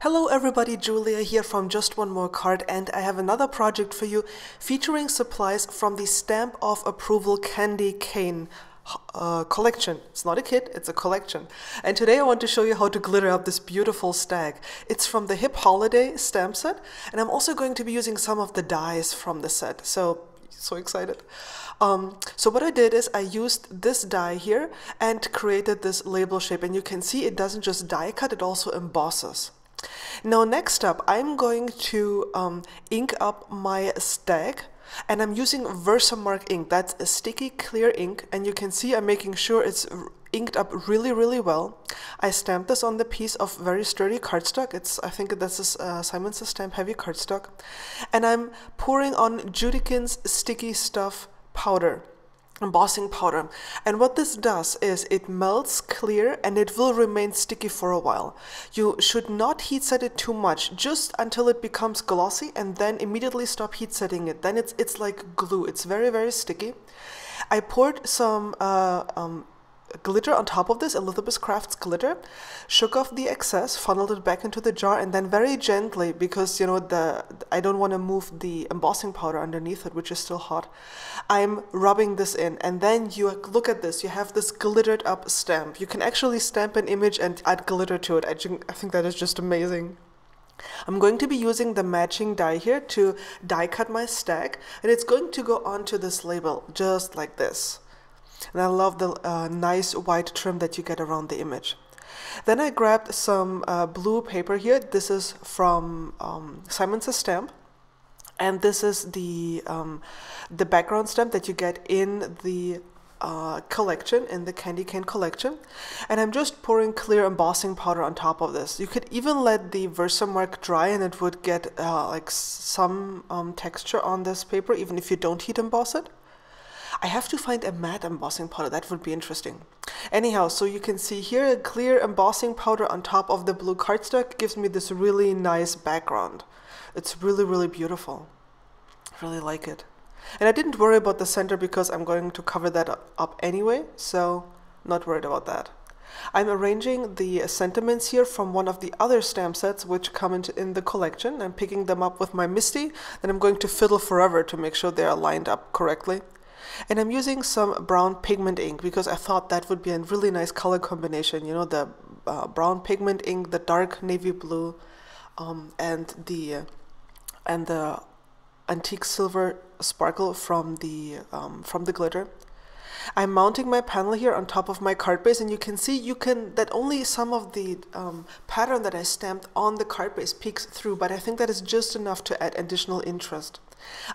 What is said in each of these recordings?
Hello everybody, Julia here from Just One More Card, and I have another project for you featuring supplies from the Stamp of Approval Candy Cane collection. It's not a kit, it's a collection. And today I want to show you how to glitter up this beautiful stag. It's from the Hip Holiday stamp set, and I'm also going to be using some of the dies from the set. So excited. So what I did is I used this die here and created this label shape, and you can see it doesn't just die cut, it also embosses. Now next up, I'm going to ink up my stag, and I'm using Versamark ink. That's a sticky clear ink, and you can see I'm making sure it's inked up really well. I stamped this on the piece of very sturdy cardstock. I think this is Simon Says Stamp heavy cardstock, and I'm pouring on Judikins Sticky Stuff powder, embossing powder. And what this does is it melts clear and it will remain sticky for a while. You should not heat set it too much, just until it becomes glossy, and then immediately stop heat setting it. Then it's like glue. It's very sticky. I poured some glitter on top of this, Elizabeth Crafts glitter, shook off the excess, funneled it back into the jar, and then very gently, because I don't want to move the embossing powder underneath it, which is still hot, I'm rubbing this in. And then you look at this, you have this glittered up stamp. You can actually stamp an image and add glitter to it. I think that is just amazing. I'm going to be using the matching die here to die cut my stag, and it's going to go onto this label just like this. And I love the nice white trim that you get around the image. Then I grabbed some blue paper here. This is from Simon Says Stamp, and this is the background stamp that you get in the collection, in the Candy Cane collection. And I'm just pouring clear embossing powder on top of this. You could even let the Versamark dry, and it would get like some texture on this paper, even if you don't heat emboss it. I have to find a matte embossing powder. That would be interesting. Anyhow, so you can see here a clear embossing powder on top of the blue cardstock gives me this really nice background. It's really beautiful. I really like it. And I didn't worry about the center because I'm going to cover that up anyway, so not worried about that. I'm arranging the sentiments here from one of the other stamp sets which come in the collection. I'm picking them up with my MISTI, then I'm going to fiddle forever to make sure they are lined up correctly. And I'm using some brown pigment ink because I thought that would be a really nice color combination. You know, the brown pigment ink, the dark navy blue, and the antique silver sparkle from the glitter. I'm mounting my panel here on top of my card base, and you can see that only some of the pattern that I stamped on the card base peeks through, but I think that is just enough to add additional interest.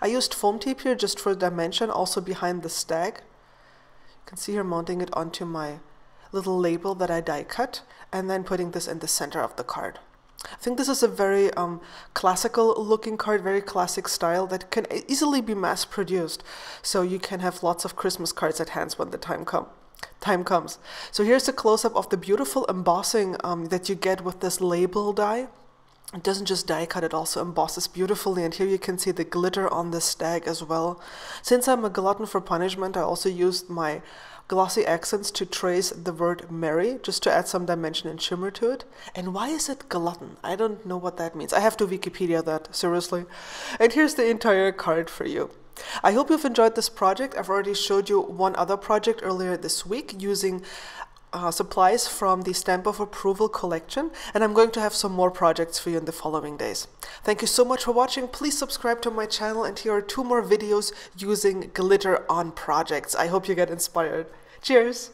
I used foam tape here just for dimension, also behind the stag. You can see here mounting it onto my little label that I die cut, and then putting this in the center of the card. I think this is a very classical looking card, very classic style that can easily be mass produced. So you can have lots of Christmas cards at hand when the time comes. So here's a close-up of the beautiful embossing that you get with this label die. It doesn't just die cut, it also embosses beautifully, and here you can see the glitter on the stag as well. Since I'm a glutton for punishment, I also used my glossy accents to trace the word merry, just to add some dimension and shimmer to it. And why is it glutton? I don't know what that means. I have to Wikipedia that, seriously. And here's the entire card for you. I hope you've enjoyed this project. I've already showed you one other project earlier this week using supplies from the Stamp of Approval collection, and I'm going to have some more projects for you in the following days. Thank you so much for watching. Please subscribe to my channel, and here are 2 more videos using glitter on projects. I hope you get inspired. Cheers!